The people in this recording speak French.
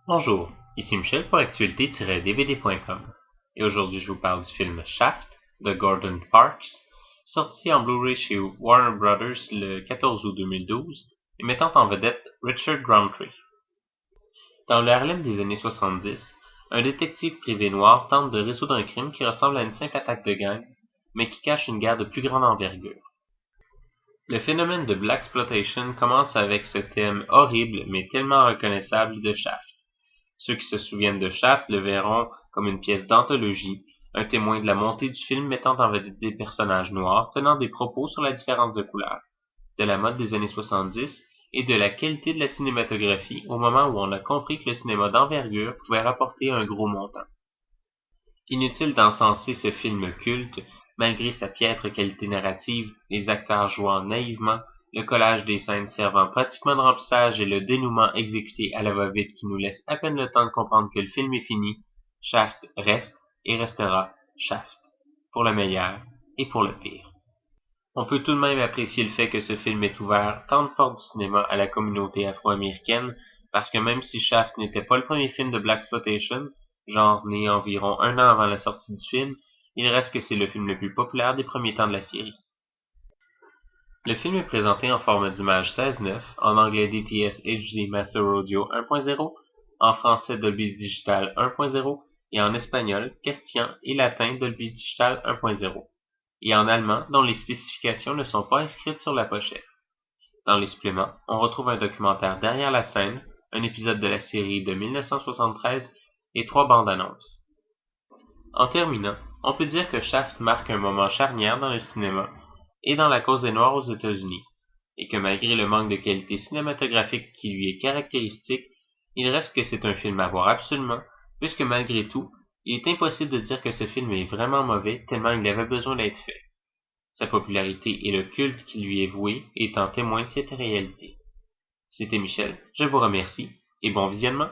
Bonjour, ici Michel pour actualité-dvd.com et aujourd'hui je vous parle du film Shaft de Gordon Parks, sorti en Blu-ray chez Warner Brothers le 14 août 2012 et mettant en vedette Richard Roundtree. Dans le Harlem des années 70, un détective privé noir tente de résoudre un crime qui ressemble à une simple attaque de gang, mais qui cache une guerre de plus grande envergure. Le phénomène de blaxploitation commence avec ce thème horrible mais tellement reconnaissable de Shaft. Ceux qui se souviennent de Shaft le verront comme une pièce d'anthologie, un témoin de la montée du film mettant en vedette des personnages noirs tenant des propos sur la différence de couleur, de la mode des années 70 et de la qualité de la cinématographie au moment où on a compris que le cinéma d'envergure pouvait rapporter un gros montant. Inutile d'encenser ce film culte, malgré sa piètre qualité narrative, les acteurs jouant naïvement, le collage des scènes servant pratiquement de remplissage et le dénouement exécuté à la va-vite qui nous laisse à peine le temps de comprendre que le film est fini, Shaft reste et restera Shaft, pour le meilleur et pour le pire. On peut tout de même apprécier le fait que ce film ait ouvert tant de portes du cinéma à la communauté afro-américaine, parce que même si Shaft n'était pas le premier film de blaxploitation, genre né environ un an avant la sortie du film, il reste que c'est le film le plus populaire des premiers temps de la série. Le film est présenté en format d'image 16:9, en anglais DTS HD Master Audio 1.0, en français Dolby Digital 1.0 et en espagnol, castillan et latin Dolby Digital 1.0, et en allemand dont les spécifications ne sont pas inscrites sur la pochette. Dans les suppléments, on retrouve un documentaire derrière la scène, un épisode de la série de 1973 et 3 bandes annonces. En terminant, on peut dire que Shaft marque un moment charnière dans le cinéma et dans la cause des Noirs aux États-Unis, et que malgré le manque de qualité cinématographique qui lui est caractéristique, il reste que c'est un film à voir absolument, puisque malgré tout, il est impossible de dire que ce film est vraiment mauvais tellement il avait besoin d'être fait. Sa popularité et le culte qui lui est voué étant témoins de cette réalité. C'était Michel, je vous remercie, et bon visionnement!